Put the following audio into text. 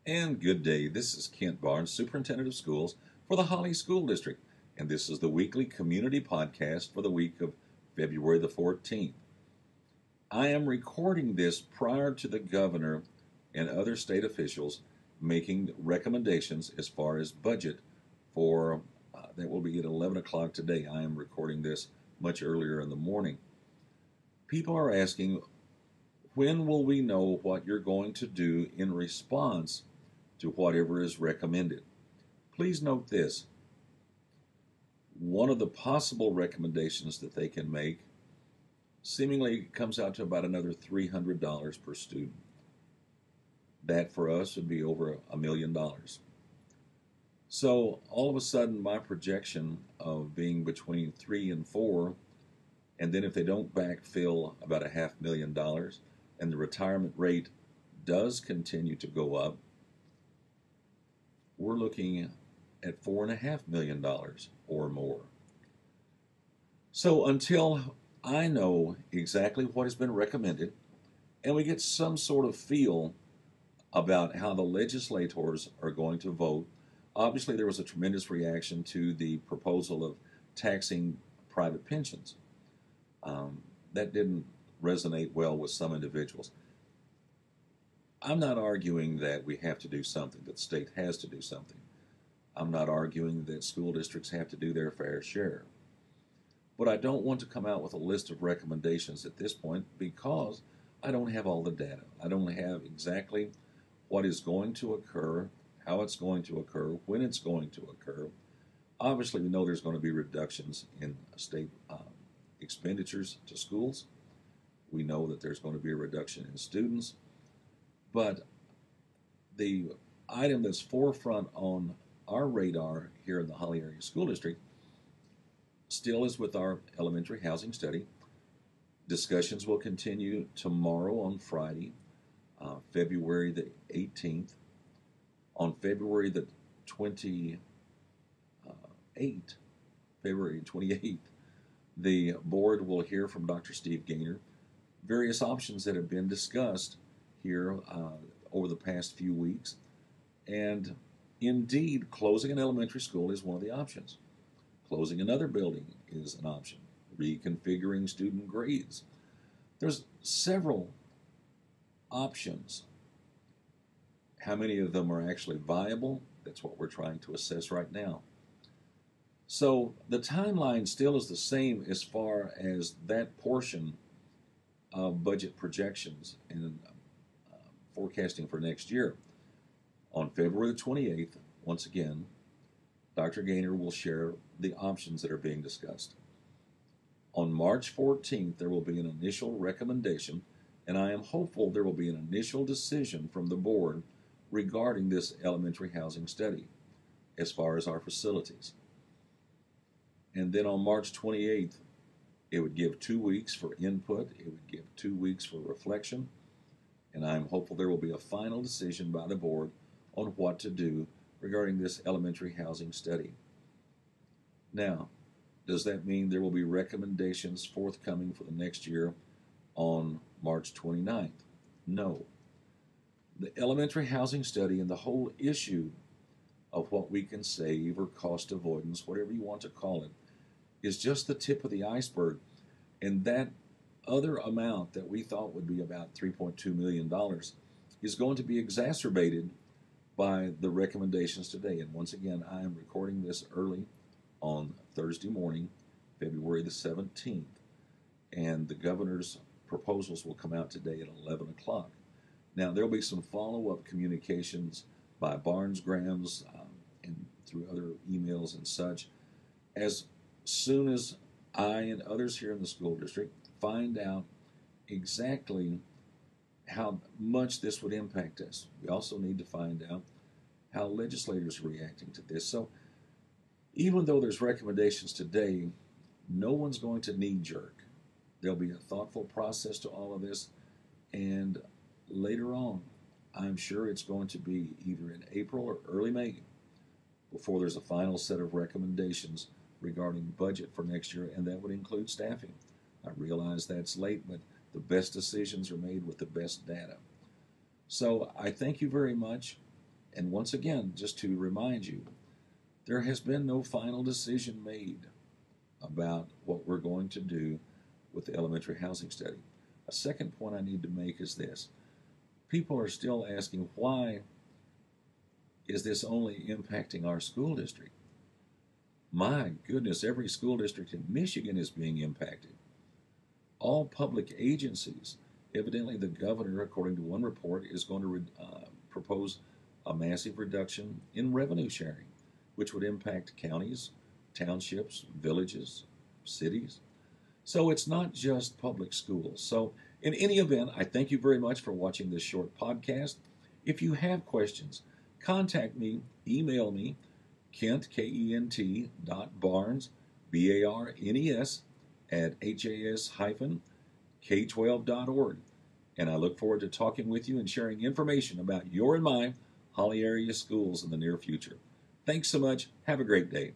And good day. This is Kent Barnes, Superintendent of Schools for the Holly School District, and this is the weekly community podcast for the week of February the 14th. I am recording this prior to the governor and other state officials making recommendations as far as budget for that will be at 11 o'clock today. I am recording this much earlier in the morning. People are asking, when will we know what you're going to do in response to whatever is recommended? Please note this. One of the possible recommendations that they can make seemingly comes out to about another $300 per student. That for us would be over $1 million. So all of a sudden, my projection of being between 3 and 4, and then if they don't backfill about $500,000, and the retirement rate does continue to go up, we're looking at $4.5 million or more. So until I know exactly what has been recommended and we get some sort of feel about how the legislators are going to vote, obviously there was a tremendous reaction to the proposal of taxing private pensions. That didn't resonate well with some individuals. I'm not arguing that we have to do something, that the state has to do something. I'm not arguing that school districts have to do their fair share. But I don't want to come out with a list of recommendations at this point because I don't have all the data. I don't have exactly what is going to occur, how it's going to occur, when it's going to occur. Obviously, we know there's going to be reductions in state expenditures to schools. We know that there's going to be a reduction in students. But the item that's forefront on our radar here in the Holly Area School District still is with our elementary housing study. Discussions will continue tomorrow on Friday, February the 18th. On February the 28th, February 28th, the board will hear from Dr. Steve Gaynor various options that have been discussed here over the past few weeks. And indeed, closing an elementary school is one of the options. Closing another building is an option. Reconfiguring student grades. There's several options. How many of them are actually viable? That's what we're trying to assess right now. So the timeline still is the same as far as that portion of budget projections and forecasting for next year. On February the 28th, once again, Dr. Gaynor will share the options that are being discussed. On March 14th, there will be an initial recommendation, and I am hopeful there will be an initial decision from the board regarding this elementary housing study as far as our facilities. And then on March 28th, it would give 2 weeks for input, it would give 2 weeks for reflection, and I'm hopeful there will be a final decision by the board on what to do regarding this elementary housing study. Now, does that mean there will be recommendations forthcoming for the next year on March 29th? No. The elementary housing study and the whole issue of what we can save or cost avoidance, whatever you want to call it, is just the tip of the iceberg. And that other amount that we thought would be about $3.2 million is going to be exacerbated by the recommendations today. And once again, I am recording this early on Thursday morning, February the 17th. And the governor's proposals will come out today at 11 o'clock. Now, there'll be some follow-up communications by Barnes Grams and through other emails and such. As soon as I and others here in the school district find out exactly how much this would impact us. We also need to find out how legislators are reacting to this. So even though there's recommendations today, no one's going to knee-jerk. There'll be a thoughtful process to all of this, and later on, I'm sure it's going to be either in April or early May before there's a final set of recommendations regarding budget for next year, and that would include staffing. I realize that's late, but the best decisions are made with the best data. So I thank you very much. And once again, just to remind you, there has been no final decision made about what we're going to do with the elementary housing study. A second point I need to make is this. People are still asking, why is this only impacting our school district? My goodness, every school district in Michigan is being impacted. All public agencies. Evidently, the governor, according to one report, is going to propose a massive reduction in revenue sharing, which would impact counties, townships, villages, cities. So it's not just public schools. So in any event, I thank you very much for watching this short podcast. If you have questions, contact me, email me, Kent, K-E-N-T, .barnes, B-A-R-N-E-S, at has-k12.org. And I look forward to talking with you and sharing information about your and my Holly area schools in the near future. Thanks so much. Have a great day.